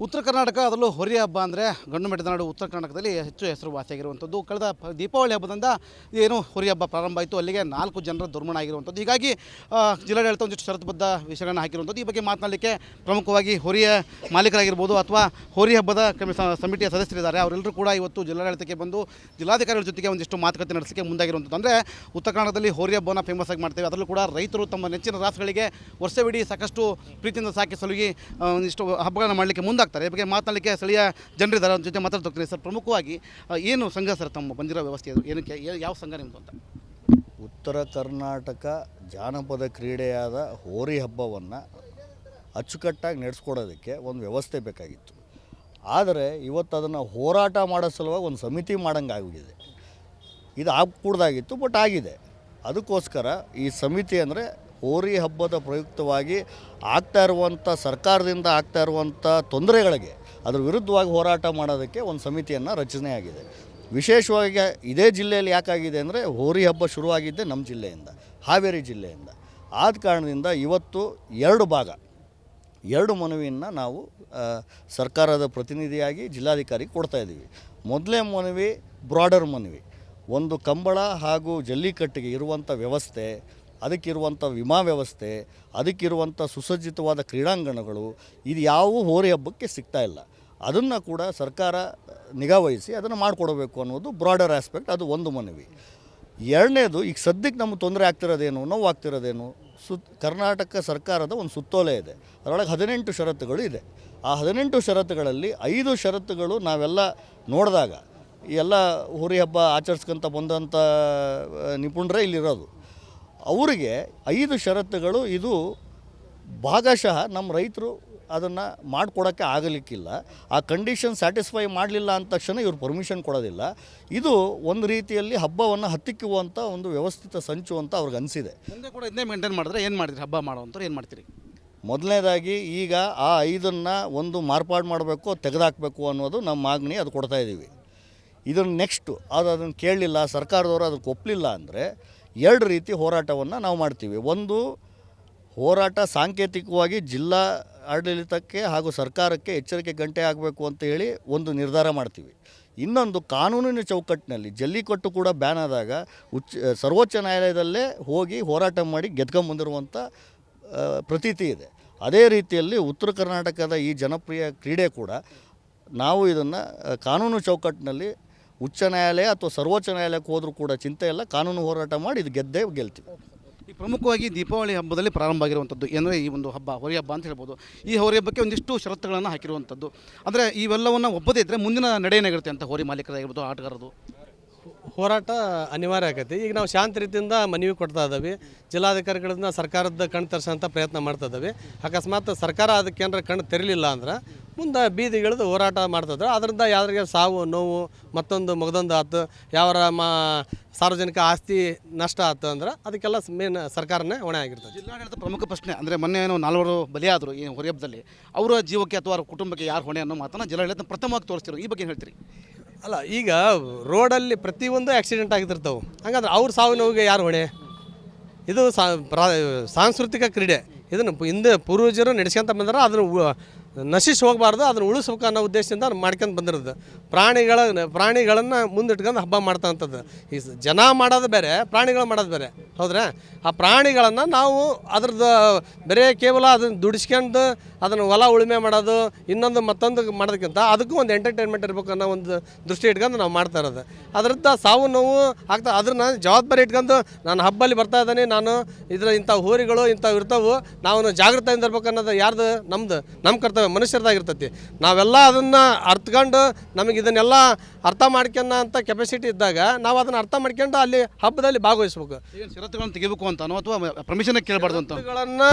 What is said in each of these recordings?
ಉತ್ತರ ಕರ್ನಾಟಕ ಅದರಲ್ಲೂ ಹೋರಿ ಹಬ್ಬ ಅಂದರೆ ಗಂಡು ಮೆಟ್ಟಿದ ನಾಡು ಉತ್ತರ ಕರ್ನಾಟಕದಲ್ಲಿ ಹೆಚ್ಚು ಹೆಸರುವಾಸಿಯಾಗಿರುವಂಥದ್ದು. ಕಳೆದ ದೀಪಾವಳಿ ಹಬ್ಬದಿಂದ ಏನು ಹೋರಿ ಹಬ್ಬ ಪ್ರಾರಂಭ ಆಯಿತು, ಅಲ್ಲಿಗೆ 4 ಜನರ ದುರ್ಮರಣ ಆಗಿರುವಂಥದ್ದು. ಹೀಗಾಗಿ ಜಿಲ್ಲಾಡಳಿತ ಒಂದಿಷ್ಟು ಷರತ್ತುಬದ್ಧ ವಿಷಯಗಳನ್ನು ಹಾಕಿರುವಂಥದ್ದು. ಈ ಬಗ್ಗೆ ಮಾತನಾಡಲಿಕ್ಕೆ ಪ್ರಮುಖವಾಗಿ ಹೋರಿಯ ಮಾಲೀಕರಾಗಿರ್ಬೋದು ಅಥವಾ ಹೋರಿ ಹಬ್ಬದ ಸಮಿತಿಯ ಸದಸ್ಯರಿದ್ದಾರೆ, ಅವರೆಲ್ಲರೂ ಕೂಡ ಇವತ್ತು ಜಿಲ್ಲಾಡಳಿತಕ್ಕೆ ಬಂದು ಜಿಲ್ಲಾಧಿಕಾರಿಗಳ ಜೊತೆಗೆ ಒಂದಿಷ್ಟು ಮಾತುಕತೆ ನಡೆಸಲಿಕ್ಕೆ ಮುಂದಾಗಿರುವಂಥದ್ದು. ಅಂದರೆ ಉತ್ತರ ಕನ್ನಡದಲ್ಲಿ ಹೋರಿ ಹಬ್ಬನ ಫೇಮಸ್ ಆಗಿ ಮಾಡ್ತೇವೆ, ಅದರಲ್ಲೂ ಕೂಡ ರೈತರು ತಮ್ಮ ನೆಚ್ಚಿನ ರಾಸುಗಳಿಗೆ ವರ್ಷವಿಡೀ ಸಾಕಷ್ಟು ಪ್ರೀತಿಯಿಂದ ಸಾಕಿ ಸಲುಗಿ ಒಂದಿಷ್ಟು ಹಬ್ಬಗಳನ್ನು ಮಾಡಲಿಕ್ಕೆ ಮುಂದಾಗ್ತಾರೆ. ಈ ಬಗ್ಗೆ ಮಾತನಾಡಲಿಕ್ಕೆ ಸ್ಥಳೀಯ ಜನರಿದ್ದಾರೆ, ಅವ್ರ ಜೊತೆ ಮಾತಾಡ್ತೀನಿ. ಸರ್, ಪ್ರಮುಖವಾಗಿ ಏನು ಸಂಘ ಸರ್ ತಮ್ಮ ಬಂದಿರೋ ವ್ಯವಸ್ಥೆ, ಅದು ಏನಕ್ಕೆ, ಯಾವ ಸಂಘ ನಿಮ್ಮದು ಅಂತ? ಉತ್ತರ ಕರ್ನಾಟಕ ಜಾನಪದ ಕ್ರೀಡೆಯಾದ ಹೋರಿ ಹಬ್ಬವನ್ನು ಅಚ್ಚುಕಟ್ಟಾಗಿ ನಡೆಸ್ಕೊಡೋದಕ್ಕೆ ಒಂದು ವ್ಯವಸ್ಥೆ ಬೇಕಾಗಿತ್ತು. ಆದರೆ ಇವತ್ತು ಅದನ್ನು ಹೋರಾಟ ಮಾಡೋ ಸಲುವಾಗಿ ಒಂದು ಸಮಿತಿ ಮಾಡೋಂಗೆ ಆಗಿದೆ. ಇದು ಆಗಕೂಡ್ದಾಗಿತ್ತು, ಬಟ್ ಆಗಿದೆ. ಅದಕ್ಕೋಸ್ಕರ ಈ ಸಮಿತಿ ಅಂದರೆ ಹೋರಿ ಹಬ್ಬದ ಪ್ರಯುಕ್ತವಾಗಿ ಆಗ್ತಾ ಇರುವಂಥ ಸರ್ಕಾರದಿಂದ ಆಗ್ತಾ ಇರುವಂಥ ತೊಂದರೆಗಳಿಗೆ ಅದರ ವಿರುದ್ಧವಾಗಿ ಹೋರಾಟ ಮಾಡೋದಕ್ಕೆ ಒಂದು ಸಮಿತಿಯನ್ನು ರಚನೆ ಆಗಿದೆ. ವಿಶೇಷವಾಗಿ ಇದೇ ಜಿಲ್ಲೆಯಲ್ಲಿ ಯಾಕಾಗಿದೆ ಅಂದರೆ ಹೋರಿ ಹಬ್ಬ ಶುರುವಾಗಿದ್ದೆ ನಮ್ಮ ಜಿಲ್ಲೆಯಿಂದ, ಹಾವೇರಿ ಜಿಲ್ಲೆಯಿಂದ. ಆದ ಕಾರಣದಿಂದ ಇವತ್ತು ಎರಡು ಮನವಿಯನ್ನು ನಾವು ಸರ್ಕಾರದ ಪ್ರತಿನಿಧಿಯಾಗಿ ಜಿಲ್ಲಾಧಿಕಾರಿಗೆ ಕೊಡ್ತಾಯಿದ್ದೀವಿ. ಮೊದಲೇ ಮನವಿ ಬ್ರಾಡರ್ ಮನವಿ, ಒಂದು ಕಂಬಳ ಹಾಗೂ ಜಲ್ಲಿಕಟ್ಟಿಗೆ ಇರುವಂಥ ವ್ಯವಸ್ಥೆ, ಅದಕ್ಕಿರುವಂಥ ವಿಮಾ ವ್ಯವಸ್ಥೆ, ಅದಕ್ಕಿರುವಂಥ ಸುಸಜ್ಜಿತವಾದ ಕ್ರೀಡಾಂಗಣಗಳು, ಇದು ಯಾವುವು ಹೋರಿ ಹಬ್ಬಕ್ಕೆ ಸಿಗ್ತಾಯಿಲ್ಲ. ಅದನ್ನು ಕೂಡ ಸರ್ಕಾರ ನಿಗಾವಹಿಸಿ ಅದನ್ನು ಮಾಡಿಕೊಡಬೇಕು ಅನ್ನೋದು ಬ್ರಾಡರ್ ಆಸ್ಪೆಕ್ಟ್. ಅದು ಒಂದು ಮನವಿ. ಎರಡನೇದು, ಈಗ ಸದ್ಯಕ್ಕೆ ನಮಗೆ ತೊಂದರೆ ಆಗ್ತಿರೋದೇನು, ನೋವು ಆಗ್ತಿರೋದೇನು, ಕರ್ನಾಟಕ ಸರ್ಕಾರದ ಒಂದು ಸುತ್ತೋಲೆ ಇದೆ, ಅದರೊಳಗೆ 18 ಷರತ್ತುಗಳು ಇದೆ. ಆ 18 ಷರತ್ತುಗಳಲ್ಲಿ 5 ಷರತ್ತುಗಳು ನಾವೆಲ್ಲ ನೋಡಿದಾಗ, ಎಲ್ಲ ಹೋರಿ ಹಬ್ಬ ಆಚರಿಸ್ಕೊಂತ ಬಂದಂಥ ನಿಪುಣರೇ ಇಲ್ಲಿರೋದು, ಅವರಿಗೆ 5 ಷರತ್ತುಗಳು ಇದು ಭಾಗಶಃ ನಮ್ಮ ರೈತರು ಅದನ್ನು ಮಾಡಿಕೊಡೋಕ್ಕೆ ಆಗಲಿಕ್ಕಿಲ್ಲ. ಆ ಕಂಡೀಷನ್ ಸ್ಯಾಟಿಸ್ಫೈ ಮಾಡಲಿಲ್ಲ ಅಂದ ತಕ್ಷಣ ಇವ್ರು ಪರ್ಮಿಷನ್ ಕೊಡೋದಿಲ್ಲ. ಇದು ಒಂದು ರೀತಿಯಲ್ಲಿ ಹಬ್ಬವನ್ನು ಹತ್ತಿಕ್ಕುವಂಥ ಒಂದು ವ್ಯವಸ್ಥಿತ ಸಂಚು ಅಂತ ಅವ್ರಿಗೆ ಅನಿಸಿದೆ. ಮುಂದೆ ಕೂಡ ಇದನ್ನೇ ಮೇಂಟೈನ್ ಮಾಡಿದ್ರೆ ಏನು ಮಾಡಿದ್ರಿ, ಹಬ್ಬ ಮಾಡೋವಂಥವ್ರು ಏನು ಮಾಡ್ತೀರಿ? ಮೊದಲನೇದಾಗಿ ಈಗ ಆ 5 ಒಂದು ಮಾರ್ಪಾಡು ಮಾಡಬೇಕು, ತೆಗೆದುಹಾಕಬೇಕು ಅನ್ನೋದು ನಮ್ಮ ಮಾಗಣಿ. ಅದು ಕೊಡ್ತಾಯಿದ್ದೀವಿ. ಇದನ್ನು ನೆಕ್ಸ್ಟು ಅದನ್ನು ಕೇಳಲಿಲ್ಲ, ಸರ್ಕಾರದವರು ಅದಕ್ಕೆ ಒಪ್ಪಲಿಲ್ಲ ಅಂದರೆ 2 ರೀತಿ ಹೋರಾಟವನ್ನು ನಾವು ಮಾಡ್ತೀವಿ. ಒಂದು ಹೋರಾಟ ಸಾಂಕೇತಿಕವಾಗಿ ಜಿಲ್ಲಾ ಆಡಳಿತಕ್ಕೆ ಹಾಗೂ ಸರ್ಕಾರಕ್ಕೆ ಎಚ್ಚರಿಕೆ ಗಂಟೆ ಆಗಬೇಕು ಅಂತ ಹೇಳಿ ಒಂದು ನಿರ್ಧಾರ ಮಾಡ್ತೀವಿ. ಇನ್ನೊಂದು, ಕಾನೂನಿನ ಚೌಕಟ್ಟಿನಲ್ಲಿ ಜಲ್ಲಿಕಟ್ಟು ಕೂಡ ಬ್ಯಾನ್ ಆದಾಗ ಸರ್ವೋಚ್ಚ ನ್ಯಾಯಾಲಯದಲ್ಲೇ ಹೋಗಿ ಹೋರಾಟ ಮಾಡಿ ಗೆದ್ಕೊಂಬಂದಿರುವಂಥ ಪ್ರತೀತಿ ಇದೆ. ಅದೇ ರೀತಿಯಲ್ಲಿ ಉತ್ತರ ಕರ್ನಾಟಕದ ಈ ಜನಪ್ರಿಯ ಕ್ರೀಡೆ ಕೂಡ ನಾವು ಇದನ್ನು ಕಾನೂನು ಚೌಕಟ್ಟಿನಲ್ಲಿ ಉಚ್ಚ ನ್ಯಾಯಾಲಯ ಅಥವಾ ಸರ್ವೋಚ್ಚ ನ್ಯಾಯಾಲಯಕ್ಕೆ ಹೋದರೂ ಕೂಡ ಚಿಂತೆ ಇಲ್ಲ, ಕಾನೂನು ಹೋರಾಟ ಮಾಡಿ ಇದು ಗೆಲ್ತೀವಿ. ಈ ಪ್ರಮುಖವಾಗಿ ದೀಪಾವಳಿ ಹಬ್ಬದಲ್ಲಿ ಪ್ರಾರಂಭ ಆಗಿರುವಂಥದ್ದು ಏನಂದರೆ ಈ ಒಂದು ಹಬ್ಬ ಹೋರಿ ಹಬ್ಬ ಅಂತ ಹೇಳ್ಬೋದು. ಈ ಹೋರಿ ಹಬ್ಬಕ್ಕೆ ಒಂದಿಷ್ಟು ಷರತ್ತುಗಳನ್ನು ಹಾಕಿರುವಂಥದ್ದು. ಅಂದರೆ ಇವೆಲ್ಲವನ್ನು ಒಪ್ಪದೇ ಇದ್ದರೆ ಮುಂದಿನ ನಡೆ ಏನಾಗಿರುತ್ತೆ ಅಂತ ಹೋರಿ ಮಾಲೀಕರಾಗಿರ್ಬೋದು, ಆಟಗಾರರು ಹೋರಾಟ ಅನಿವಾರ್ಯ ಆಗೈತಿ. ಈಗ ನಾವು ಶಾಂತ ರೀತಿಯಿಂದ ಮನವಿ ಕೊಡ್ತಾ ಇದ್ದೀವಿ, ಜಿಲ್ಲಾಧಿಕಾರಿಗಳಿಂದ ಸರ್ಕಾರದ ಕಣ್ಣು ತರಿಸೋಂಥ ಪ್ರಯತ್ನ ಮಾಡ್ತಾ ಇದ್ದೀವಿ. ಅಕಸ್ಮಾತ್ ಸರ್ಕಾರ ಅದಕ್ಕೆ ಏನಾರ ಕಣ್ಣು ತೆರಲಿಲ್ಲ ಅಂದ್ರೆ ಮುಂದೆ ಬೀದಿಗಿಳಿದು ಹೋರಾಟ ಮಾಡ್ತಿದ್ರು. ಅದರಿಂದ ಯಾರಿಗೆ ಸಾವು ನೋವು ಮತ್ತೊಂದು ಮಗದೊಂದು ಆಯ್ತು, ಯಾವರ ಸಾರ್ವಜನಿಕ ಆಸ್ತಿ ನಷ್ಟ ಆಯ್ತು ಅಂದ್ರೆ ಅದಕ್ಕೆಲ್ಲ ಮೇನ್ ಸರ್ಕಾರನೇ ಹೊಣೆ ಆಗಿರ್ತದೆ. ಜಿಲ್ಲಾಡಳಿತ ಪ್ರಮುಖ ಪ್ರಶ್ನೆ ಅಂದರೆ ಮೊನ್ನೆ ಏನೋ 4 ಬಲಿಯಾದರು ಈ ಹೋರಿ ಹಬ್ಬದಲ್ಲಿ, ಅವರ ಜೀವಕ್ಕೆ ಅಥವಾ ಅವರ ಕುಟುಂಬಕ್ಕೆ ಯಾರು ಹೊಣೆ ಅನ್ನೋ ಮಾತನ್ನು ಜಿಲ್ಲಾಡಳಿತ ಪ್ರಥಮವಾಗಿ ತೋರಿಸ್ತಿರೋ, ಈ ಬಗ್ಗೆ ಏನು ಹೇಳ್ತೀರಿ? ಅಲ್ಲ, ಈಗ ರೋಡಲ್ಲಿ ಪ್ರತಿಯೊಂದು ಆಕ್ಸಿಡೆಂಟ್ ಆಗಿರ್ತಾವೆ, ಹಂಗಂದ್ರೆ ಅವ್ರ ಸಾವು ನೋವಿಗೆ ಯಾರು ಹೊಣೆ? ಇದು ಸಾಂಸ್ಕೃತಿಕ ಕ್ರೀಡೆ. ಇದನ್ನು ಹಿಂದೆ ಪೂರ್ವಜರು ನಡೆಸ್ಕೊಂತ ಬಂದ್ರೆ ಅದನ್ನು ನಶಿಸಿ ಹೋಗಬಾರ್ದು, ಅದನ್ನು ಉಳಿಸ್ಬೇಕು ಅನ್ನೋ ಉದ್ದೇಶದಿಂದ ಮಾಡ್ಕೊಂಡು ಬಂದಿರೋದು. ಪ್ರಾಣಿಗಳನ್ನು ಮುಂದಿಟ್ಕೊಂಡು ಹಬ್ಬ ಮಾಡ್ತಂಥದ್ದು. ಈ ಜನ ಮಾಡೋದು ಬೇರೆ, ಪ್ರಾಣಿಗಳು ಮಾಡೋದು ಬೇರೆ, ಹೌದ್ರಾ? ಆ ಪ್ರಾಣಿಗಳನ್ನು ನಾವು ಅದ್ರದ್ದು ಬರೀ ಕೇವಲ ಅದನ್ನು ದುಡಿಸ್ಕೊಂಡು ಅದನ್ನು ಹೊಲ ಉಳುಮೆ ಮಾಡೋದು ಇನ್ನೊಂದು ಮತ್ತೊಂದು ಮಾಡೋದಕ್ಕಿಂತ ಅದಕ್ಕೂ ಒಂದು ಎಂಟರ್ಟೈನ್ಮೆಂಟ್ ಇರಬೇಕು ಅನ್ನೋ ಒಂದು ದೃಷ್ಟಿ ಇಟ್ಕೊಂಡು ನಾವು ಮಾಡ್ತಾ ಇರೋದು. ಅದರಿಂದ ಸಾವು ನೋವು ಆಗ್ತಾ, ಅದನ್ನು ಜವಾಬ್ದಾರಿ ಇಟ್ಕೊಂಡು ನಾನು ಹಬ್ಬಲ್ಲಿ ಬರ್ತಾ ಇದ್ದೀನಿ, ನಾನು ಇಂಥ ಹೋರಿಗಳು ಇಂಥವು ಇರ್ತಾವೆ, ನಾವು ಜಾಗೃತೆಯಿಂದ ಇರ್ಬೇಕು ಅನ್ನೋದು ಯಾರ್ದು? ನಮ್ಮ ಕರ್ತವ್ಯ, ಮನುಷ್ಯರದಾಗಿರ್ತೈತಿ. ನಾವೆಲ್ಲ ಅದನ್ನು ಅರ್ಥಕೊಂಡು ನಮಗೆ ಇದನ್ನೆಲ್ಲ ಅರ್ಥ ಮಾಡ್ಕೊಳ್ಳೋ ಅಂತ ಕೆಪಾಸಿಟಿ ಇದ್ದಾಗ ನಾವು ಅದನ್ನು ಅರ್ಥ ಮಾಡ್ಕೊಂಡು ಅಲ್ಲಿ ಹಬ್ಬದಲ್ಲಿ ಭಾಗವಹಿಸ್ಬೇಕು. ಷರತ್ತುಗಳನ್ನು ತೆಗಿಬೇಕು ಅಂತಾನೋ ಅಥವಾ ಪರ್ಮಿಷನ್ ಕೇಳಬಾರ್ದು ಅಂತ ಷರತ್ತುಗಳನ್ನು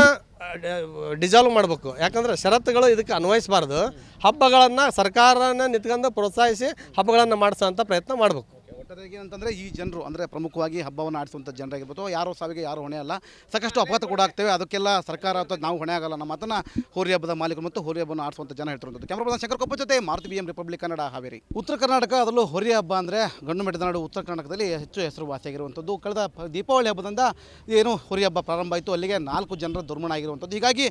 ಡಿಸಾಲ್ವ್ ಮಾಡಬೇಕು. ಯಾಕಂದರೆ ಷರತ್ತುಗಳು ಇದಕ್ಕೆ ಅನ್ವಯಿಸಬಾರ್ದು. ಹಬ್ಬಗಳನ್ನು ಸರ್ಕಾರನ ನಿಂತ್ಕೊಂಡು ಪ್ರೋತ್ಸಾಹಿಸಿ ಹಬ್ಬಗಳನ್ನು ಮಾಡಿಸೋಂಥ ಪ್ರಯತ್ನ ಮಾಡಬೇಕು. ಒಟ್ಟಾರೆಯಾಗಿ ಏನಂತಂದರೆ ಈ ಜನರು ಅಂದರೆ ಪ್ರಮುಖವಾಗಿ ಹಬ್ಬವನ್ನು ಆಡಿಸುವಂಥ ಜನರಾಗಿರ್ಬೋದು, ಯಾರೋ ಸಾವಿಗೆ ಯಾರು ಹೊಣೆ ಅಲ್ಲ. ಸಾಕಷ್ಟು ಅಪಘಾತ ಕೂಡ ಆಗ್ತೇವೆ, ಅದಕ್ಕೆಲ್ಲ ಸರ್ಕಾರ ಅಥವಾ ನಾವು ಹೊಣೆ ಆಗಲ್ಲ ನಮ್ಮ ಮಾತನ್ನು ಹೋರಿ ಹಬ್ಬದ ಮಾಲೀಕರು ಮತ್ತು ಹೋರಿ ಹಬ್ಬವನ್ನು ಆಡಿಸುವಂಥ ಜನ ಹೇಳ್ತಿರುವಂಥದ್ದು. ಕ್ಯಾಮರಾ ಪರ್ಸನ್ ಶಂಕರ್ ಕೊಪ್ಪ ಜೊತೆ ಮಾರುತಿ BM ರಿಪಬ್ಲಿಕ್ ಕನ್ನಡ, ಹಾವೇರಿ. ಉತ್ತರ ಕರ್ನಾಟಕ, ಅದರಲ್ಲೂ ಹೋರಿ ಹಬ್ಬ ಅಂದರೆ ಗಂಡು ಮೆಟ್ಟಿದ ನಾಡು ಉತ್ತರ ಕರ್ನಾಟಕದಲ್ಲಿ ಹೆಚ್ಚು ಹೆಸರುವಾಸಿಯಾಗಿರುವಂಥದ್ದು. ಕಳೆದ ದೀಪಾವಳಿ ಹಬ್ಬದಿಂದ ಏನು ಹೋರಿ ಹಬ್ಬ ಪ್ರಾರಂಭ ಆಯಿತು, ಅಲ್ಲಿಗೆ 4 ಜನರ ದುರ್ಮರಣ ಆಗಿರುವಂಥದ್ದು. ಹೀಗಾಗಿ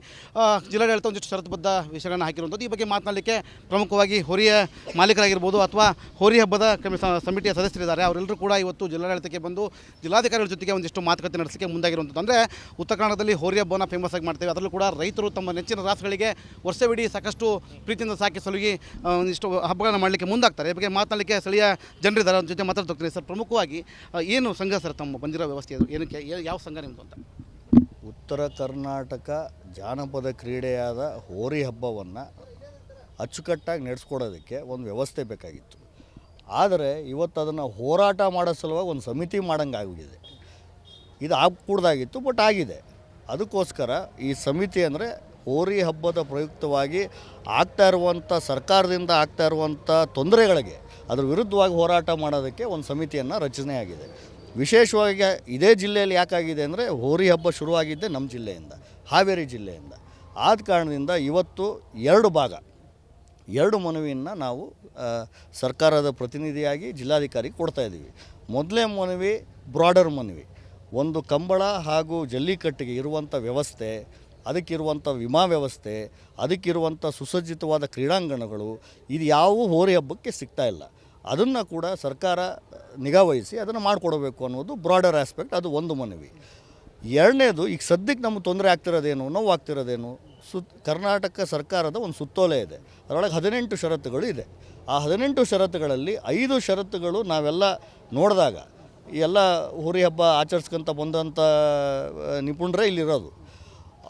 ಜಿಲ್ಲಾಡಳಿತ ಒಂದಿಷ್ಟು ಷರತ್ತುಬದ್ಧ ವಿಷಯಗಳನ್ನು ಹಾಕಿರುವಂಥದ್ದು. ಈ ಬಗ್ಗೆ ಮಾತನಾಡಲಿಕ್ಕೆ ಪ್ರಮುಖವಾಗಿ ಹೋರಿಯ ಮಾಲೀಕರಾಗಿರ್ಬೋದು ಅಥವಾ ಹೋರಿ ಹಬ್ಬದ ಸಮಿತಿಯ ಸದಸ್ಯರಿದ್ದಾರೆ, ಅವರೆಲ್ಲರೂ ಕೂಡ ಇವತ್ತು ಜಿಲ್ಲಾಡಳಿತಕ್ಕೆ ಬಂದು ಜಿಲ್ಲಾಧಿಕಾರಿಗಳ ಜೊತೆಗೆ ಒಂದಿಷ್ಟು ಮಾತುಕತೆ ನಡೆಸಲಿಕ್ಕೆ ಮುಂದಾಗಿರುವಂಥದ್ದು. ಅಂದರೆ ಉತ್ತರ ಕನ್ನಡದಲ್ಲಿ ಹೋರಿ ಹಬ್ಬವನ್ನು ಫೇಮಸ್ ಆಗಿ ಮಾಡ್ತೇವೆ, ಅದರಲ್ಲೂ ಕೂಡ ರೈತರು ತಮ್ಮ ನೆಚ್ಚಿನ ರಾಸುಗಳಿಗೆ ವರ್ಷವಿಡೀ ಸಾಕಷ್ಟು ಪ್ರೀತಿಯಿಂದ ಸಾಕಿ ಸಲುಗಿ ಒಂದಿಷ್ಟು ಹಬ್ಬಗಳನ್ನು ಮಾಡಲಿಕ್ಕೆ ಮುಂದಾಗ್ತಾರೆ. ಈ ಬಗ್ಗೆ ಮಾತನಾಡಲಿಕ್ಕೆ ಸ್ಥಳೀಯ ಜನರಿದ್ದಾರೆ, ಅವ್ರ ಜೊತೆ ಮಾತಾಡ್ತೀನಿ. ಸರ್, ಪ್ರಮುಖವಾಗಿ ಏನು ಸಂಘ ಸರ್ ತಮ್ಮ ಬಂದಿರೋ ವ್ಯವಸ್ಥೆ, ಅದು ಏನಕ್ಕೆ, ಯಾವ ಸಂಘ ನಿಮ್ಮದು ಅಂತ? ಉತ್ತರ ಕರ್ನಾಟಕ ಜಾನಪದ ಕ್ರೀಡೆಯಾದ ಹೋರಿ ಹಬ್ಬವನ್ನು ಅಚ್ಚುಕಟ್ಟಾಗಿ ನಡೆಸ್ಕೊಡೋದಕ್ಕೆ ಒಂದು ವ್ಯವಸ್ಥೆ ಬೇಕಾಗಿತ್ತು. ಆದರೆ ಇವತ್ತು ಅದನ್ನು ಹೋರಾಟ ಮಾಡೋ ಸಲುವಾಗಿ ಒಂದು ಸಮಿತಿ ಮಾಡೋಂಗೆ ಆಗಿಬಿಟ್ಟಿದೆ. ಇದು ಆಗಕೂಡ್ದಾಗಿತ್ತು, ಬಟ್ ಆಗಿದೆ. ಅದಕ್ಕೋಸ್ಕರ ಈ ಸಮಿತಿ ಅಂದರೆ ಹೋರಿ ಹಬ್ಬದ ಪ್ರಯುಕ್ತವಾಗಿ ಆಗ್ತಾ ಇರುವಂಥ ಸರ್ಕಾರದಿಂದ ಆಗ್ತಾ ಇರುವಂಥ ತೊಂದರೆಗಳಿಗೆ ಅದ್ರ ವಿರುದ್ಧವಾಗಿ ಹೋರಾಟ ಮಾಡೋದಕ್ಕೆ ಒಂದು ಸಮಿತಿಯನ್ನು ರಚನೆ ಆಗಿದೆ. ವಿಶೇಷವಾಗಿ ಇದೇ ಜಿಲ್ಲೆಯಲ್ಲಿ ಯಾಕಾಗಿದೆ ಅಂದರೆ ಹೋರಿ ಹಬ್ಬ ಶುರುವಾಗಿದ್ದೆ ನಮ್ಮ ಜಿಲ್ಲೆಯಿಂದ, ಹಾವೇರಿ ಜಿಲ್ಲೆಯಿಂದ. ಆದ ಕಾರಣದಿಂದ ಇವತ್ತು 2 ಮನವಿಯನ್ನು ನಾವು ಸರ್ಕಾರದ ಪ್ರತಿನಿಧಿಯಾಗಿ ಜಿಲ್ಲಾಧಿಕಾರಿಗೆ ಕೊಡ್ತಾಯಿದ್ದೀವಿ. ಮೊದಲೇ ಮನವಿ ಬ್ರಾಡರ್ ಮನವಿ, ಒಂದು ಕಂಬಳ ಹಾಗೂ ಜಲ್ಲಿಕಟ್ಟಿಗೆ ಇರುವಂಥ ವ್ಯವಸ್ಥೆ, ಅದಕ್ಕಿರುವಂಥ ವಿಮಾ ವ್ಯವಸ್ಥೆ, ಅದಕ್ಕಿರುವಂಥ ಸುಸಜ್ಜಿತವಾದ ಕ್ರೀಡಾಂಗಣಗಳು, ಇದು ಯಾವುವು ಹೋರಿ ಹಬ್ಬಕ್ಕೆ ಸಿಗ್ತಾ ಇಲ್ಲ. ಅದನ್ನು ಕೂಡ ಸರ್ಕಾರ ನಿಗಾವಹಿಸಿ ಅದನ್ನು ಮಾಡಿಕೊಡಬೇಕು ಅನ್ನೋದು ಬ್ರಾಡರ್ ಆಸ್ಪೆಕ್ಟ್. ಅದು ಒಂದು ಮನವಿ. ಎರಡನೇದು, ಈಗ ಸದ್ಯಕ್ಕೆ ನಮಗೆ ತೊಂದರೆ ಆಗ್ತಿರೋದೇನು, ನೋವು ಆಗ್ತಿರೋದೇನು, ಕರ್ನಾಟಕ ಸರ್ಕಾರದ ಒಂದು ಸುತ್ತೋಲೆ ಇದೆ, ಅದರೊಳಗೆ 18 ಷರತ್ತುಗಳು ಇದೆ. ಆ 18 ಷರತ್ತುಗಳಲ್ಲಿ 5 ಷರತ್ತುಗಳು ನಾವೆಲ್ಲ ನೋಡಿದಾಗ, ಎಲ್ಲ ಹೋರಿ ಹಬ್ಬ ಆಚರಿಸ್ಕೊಂತ ಬಂದಂಥ ನಿಪುಣರೇ ಇಲ್ಲಿರೋದು,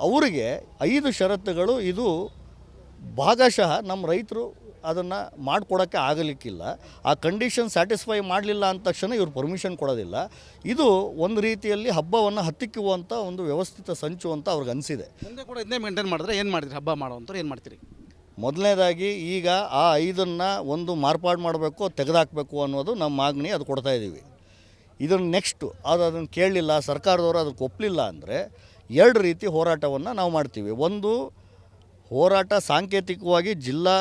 ಅವರಿಗೆ 5 ಷರತ್ತುಗಳು ಇದು ಭಾಗಶಃ ನಮ್ಮ ರೈತರು ಅದನ್ನು ಮಾಡಿಕೊಡೋಕ್ಕೆ ಆಗಲಿಕ್ಕಿಲ್ಲ. ಆ ಕಂಡೀಷನ್ ಸ್ಯಾಟಿಸ್ಫೈ ಮಾಡಲಿಲ್ಲ ಅಂದ ತಕ್ಷಣ ಇವ್ರು ಪರ್ಮಿಷನ್ ಕೊಡೋದಿಲ್ಲ. ಇದು ಒಂದು ರೀತಿಯಲ್ಲಿ ಹಬ್ಬವನ್ನು ಹತ್ತಿಕ್ಕುವಂಥ ಒಂದು ವ್ಯವಸ್ಥಿತ ಸಂಚು ಅಂತ ಅವ್ರಿಗೆ ಅನಿಸಿದೆ. ಮುಂದೆ ಕೂಡ ಇದನ್ನೇ ಮೇಂಟೈನ್ ಮಾಡಿದ್ರೆ ಏನು ಮಾಡಿದ್ರಿ, ಹಬ್ಬ ಮಾಡೋವಂಥವ್ರು ಏನು ಮಾಡ್ತೀರಿ? ಮೊದಲನೇದಾಗಿ ಈಗ ಆ 5ನ್ನು ಒಂದು ಮಾರ್ಪಾಡು ಮಾಡಬೇಕು, ತೆಗೆದುಹಾಕಬೇಕು ಅನ್ನೋದು ನಮ್ಮ ಮಾಗಣಿ. ಅದು ಕೊಡ್ತಾಯಿದ್ದೀವಿ. ಇದನ್ನು ನೆಕ್ಸ್ಟು ಅದನ್ನು ಕೇಳಲಿಲ್ಲ, ಸರ್ಕಾರದವರು ಅದಕ್ಕೆ ಒಪ್ಪಲಿಲ್ಲ ಅಂದರೆ 2 ರೀತಿ ಹೋರಾಟವನ್ನು ನಾವು ಮಾಡ್ತೀವಿ. ಒಂದು ಹೋರಾಟ ಸಾಂಕೇತಿಕವಾಗಿ ಜಿಲ್ಲಾ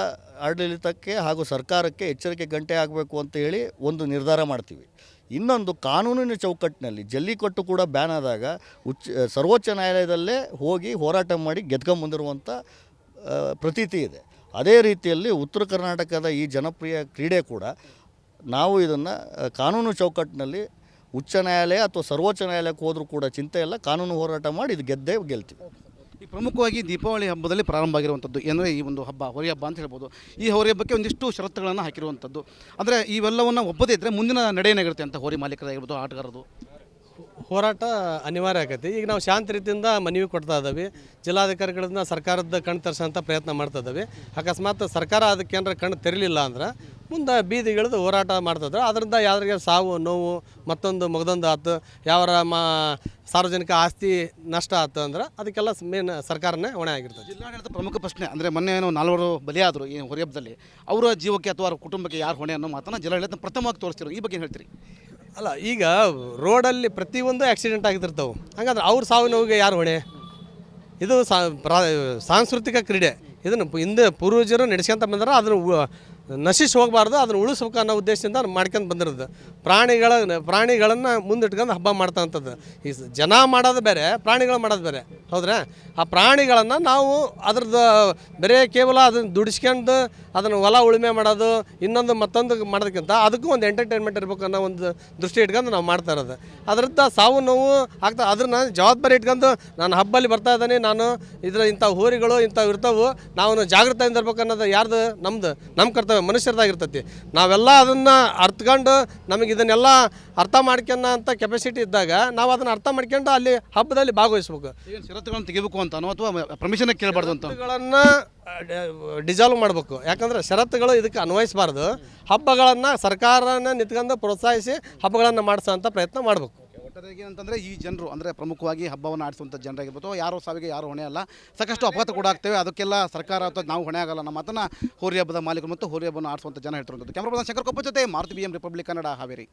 ಆಡಳಿತಕ್ಕೆ ಹಾಗೂ ಸರ್ಕಾರಕ್ಕೆ ಎಚ್ಚರಿಕೆ ಗಂಟೆ ಆಗಬೇಕು ಅಂತ ಹೇಳಿ ಒಂದು ನಿರ್ಧಾರ ಮಾಡ್ತೀವಿ. ಇನ್ನೊಂದು, ಕಾನೂನಿನ ಚೌಕಟ್ಟಿನಲ್ಲಿ ಜಲ್ಲಿಕಟ್ಟು ಕೂಡ ಬ್ಯಾನ್ ಆದಾಗ ಸರ್ವೋಚ್ಚ ನ್ಯಾಯಾಲಯದಲ್ಲೇ ಹೋಗಿ ಹೋರಾಟ ಮಾಡಿ ಗೆದ್ಕೊಂಬಂದಿರುವಂಥ ಪ್ರತೀತಿ ಇದೆ. ಅದೇ ರೀತಿಯಲ್ಲಿ ಉತ್ತರ ಕರ್ನಾಟಕದ ಈ ಜನಪ್ರಿಯ ಕ್ರೀಡೆ ಕೂಡ ನಾವು ಇದನ್ನು ಕಾನೂನು ಚೌಕಟ್ಟಿನಲ್ಲಿ ಉಚ್ಚ ನ್ಯಾಯಾಲಯ ಅಥವಾ ಸರ್ವೋಚ್ಚ ನ್ಯಾಯಾಲಯಕ್ಕೆ ಹೋದರೂ ಕೂಡ ಚಿಂತೆ ಇಲ್ಲ, ಕಾನೂನು ಹೋರಾಟ ಮಾಡಿ ಇದು ಗೆಲ್ತೀವಿ. ಈ ಪ್ರಮುಖವಾಗಿ ದೀಪಾವಳಿ ಹಬ್ಬದಲ್ಲಿ ಪ್ರಾರಂಭ ಆಗಿರುವಂಥದ್ದು ಏನಂದರೆ ಈ ಒಂದು ಹಬ್ಬ ಹೋರಿ ಹಬ್ಬ ಅಂತ ಹೇಳ್ಬೋದು. ಈ ಹೋರಿ ಹಬ್ಬಕ್ಕೆ ಒಂದಿಷ್ಟು ಷರತ್ತುಗಳನ್ನು ಹಾಕಿರುವಂಥದ್ದು. ಅಂದರೆ ಇವೆಲ್ಲವನ್ನು ಒಪ್ಪದೇ ಇದ್ದರೆ ಮುಂದಿನ ನಡೆ ಏನಾಗಿರುತ್ತೆ ಅಂತ ಹೋರಿ ಮಾಲೀಕರಾಗಿರ್ಬೋದು, ಆಟಗಾರರು? ಹೋರಾಟ ಅನಿವಾರ್ಯ ಆಗೈತಿ. ಈಗ ನಾವು ಶಾಂತ ರೀತಿಯಿಂದ ಮನವಿ ಕೊಡ್ತಾ ಇದ್ದೀವಿ, ಜಿಲ್ಲಾಧಿಕಾರಿಗಳನ್ನ ಸರ್ಕಾರದ ಕಣ್ಣು ತರಿಸೋಂಥ ಪ್ರಯತ್ನ ಮಾಡ್ತಾ ಇದ್ದೀವಿ. ಅಕಸ್ಮಾತ್ ಸರ್ಕಾರ ಅದಕ್ಕೆ ಏನಾರ ಕಣ್ಣು ತೆರಲಿಲ್ಲ ಅಂದ್ರೆ ಮುಂದೆ ಬೀದಿಗಿಳಿದು ಹೋರಾಟ ಮಾಡ್ತಿದ್ರು. ಅದರಿಂದ ಯಾವ್ರಿಗೆ ಸಾವು ನೋವು ಮತ್ತೊಂದು ಮಗದೊಂದು ಆಯ್ತು, ಯಾವರ ಸಾರ್ವಜನಿಕ ಆಸ್ತಿ ನಷ್ಟ ಆಯ್ತು ಅಂದ್ರೆ ಅದಕ್ಕೆಲ್ಲ ಮೇನ್ ಸರ್ಕಾರನೇ ಹೊಣೆ ಆಗಿರ್ತದೆ. ಜಿಲ್ಲಾಡಳಿತ ಪ್ರಮುಖ ಪ್ರಶ್ನೆ ಅಂದರೆ ಮೊನ್ನೆ ಏನೋ 4 ಬಲಿಯಾದರು ಈ ಹೋರಿ ಹಬ್ಬದಲ್ಲಿ, ಅವರ ಜೀವಕ್ಕೆ ಅಥವಾ ಅವರ ಕುಟುಂಬಕ್ಕೆ ಯಾರು ಹೊಣೆ ಅನ್ನೋ ಮಾತನ್ನು ಜಿಲ್ಲಾಡಳಿತ ಪ್ರಥಮವಾಗಿ ತೋರಿಸ್ತಿರೋ, ಈ ಬಗ್ಗೆ ಏನು ಹೇಳ್ತೀರಿ? ಅಲ್ಲ, ಈಗ ರೋಡಲ್ಲಿ ಪ್ರತಿಯೊಂದು ಆಕ್ಸಿಡೆಂಟ್ ಆಗಿರ್ತಾವೆ, ಹಾಗಾದ್ರೆ ಅವ್ರ ಸಾವು ನೋವಿಗೆ ಯಾರು ಹೊಣೆ? ಇದು ಸಾಂಸ್ಕೃತಿಕ ಕ್ರೀಡೆ, ಇದನ್ನು ಹಿಂದೆ ಪೂರ್ವಜರು ನಡೆಸ್ಕೊಂತ ಬಂದ್ರೆ ಅದನ್ನು ನಶಿಸಿ ಹೋಗಬಾರ್ದು, ಅದನ್ನು ಉಳಿಸ್ಬೇಕು ಅನ್ನೋ ಉದ್ದೇಶದಿಂದ ಮಾಡ್ಕೊಂಡು ಬಂದಿರೋದು. ಪ್ರಾಣಿಗಳನ್ನು ಮುಂದಿಟ್ಕೊಂಡು ಹಬ್ಬ ಮಾಡ್ತಂಥದ್ದು. ಈ ಜನ ಮಾಡೋದು ಬೇರೆ, ಪ್ರಾಣಿಗಳು ಮಾಡೋದು ಬೇರೆ, ಹೌದ್ರಾ? ಆ ಪ್ರಾಣಿಗಳನ್ನು ನಾವು ಅದ್ರದ್ದು ಬೇರೆ ಕೇವಲ ಅದನ್ನು ದುಡಿಸ್ಕೊಂಡು ಅದನ್ನು ಹೊಲ ಉಳುಮೆ ಮಾಡೋದು ಇನ್ನೊಂದು ಮತ್ತೊಂದು ಮಾಡೋದಕ್ಕಿಂತ ಅದಕ್ಕೂ ಒಂದು ಎಂಟರ್ಟೈನ್ಮೆಂಟ್ ಇರಬೇಕು ಅನ್ನೋ ಒಂದು ದೃಷ್ಟಿ ಇಟ್ಕೊಂಡು ನಾವು ಮಾಡ್ತಾ ಇರೋದು. ಅದರಿಂದ ಸಾವು ನೋವು ಆಗ್ತಾ ಅದನ್ನ ಜವಾಬ್ದಾರಿ ಇಟ್ಕೊಂಡು ನಾನು ಹಬ್ಬಲ್ಲಿ ಬರ್ತಾ ಇದ್ದಾನೆ, ನಾನು ಇಂಥ ಹೋರಿಗಳು ಇಂಥವು ಇರ್ತಾವೆ, ನಾವು ಜಾಗೃತೆಯಿಂದ ಇರ್ಬೇಕು ಅನ್ನೋದು ಯಾರ್ದು? ನಮ್ಮ ಕರ್ತವ್ಯ, ಮನುಷ್ಯರದಾಗಿರ್ತೈತಿ. ನಾವೆಲ್ಲ ಅದನ್ನು ಅರ್ಥಕೊಂಡು ನಮಗೆ ಇದನ್ನೆಲ್ಲ ಅರ್ಥ ಮಾಡ್ಕೊಳ್ಳೋ ಅಂತ ಕೆಪಾಸಿಟಿ ಇದ್ದಾಗ ನಾವು ಅದನ್ನು ಅರ್ಥ ಮಾಡ್ಕೊಂಡು ಅಲ್ಲಿ ಹಬ್ಬದಲ್ಲಿ ಭಾಗವಹಿಸ್ಬೇಕು. ಷರತ್ತುಗಳನ್ನು ತೆಗಿಬೇಕು ಅಂತಾನೋ ಅಥವಾ ಪರ್ಮಿಷನ್ ಕೇಳಬಾರ್ದು ಅಂತ ಷರತ್ತುಗಳನ್ನು ಡಿಸಾಲ್ವ್ ಮಾಡಬೇಕು. ಯಾಕಂದರೆ ಷರತ್ತುಗಳು ಇದಕ್ಕೆ ಅನ್ವಯಿಸಬಾರ್ದು. ಹಬ್ಬಗಳನ್ನು ಸರ್ಕಾರನ ನಿಂತ್ಕೊಂಡು ಪ್ರೋತ್ಸಾಹಿಸಿ ಹಬ್ಬಗಳನ್ನು ಮಾಡಿಸೋ ಅಂಥ ಪ್ರಯತ್ನ ಮಾಡಬೇಕು. ಒಟ್ಟಾರೆಯಾಗಿ ಏನಂತಂದರೆ ಈ ಜನರು ಅಂದರೆ ಪ್ರಮುಖವಾಗಿ ಹಬ್ಬವನ್ನು ಆಡಿಸುವಂಥ ಜನರಾಗಿರ್ಬೋದು, ಯಾರೋ ಸಾವಿಗೆ ಯಾರು ಹೊಣೆ ಅಲ್ಲ. ಸಾಕಷ್ಟು ಅಪಘಾತ ಕೂಡ ಆಗ್ತೇವೆ, ಅದಕ್ಕೆಲ್ಲ ಸರ್ಕಾರ ಅಥವಾ ನಾವು ಹೊಣೆ ಆಗಲ್ಲ ನಮ್ಮ ಮಾತನ್ನು ಹೋರಿ ಹಬ್ಬದ ಮಾಲೀಕರು ಮತ್ತು ಹೋರಿ ಹಬ್ಬವನ್ನು ಆಡಿಸುವಂಥ ಜನ ಹೇಳ್ತಿರುವಂಥದ್ದು. ಕ್ಯಾಮ್ರಾ ಪರ್ಸನ್ ಶಂಕರ್ ಕೊಪ್ಪ ಜೊತೆ ಮಾರುತಿ BM ರಿಪಬ್ಲಿಕ್ ಕನ್ನಡ, ಹಾವೇರಿ.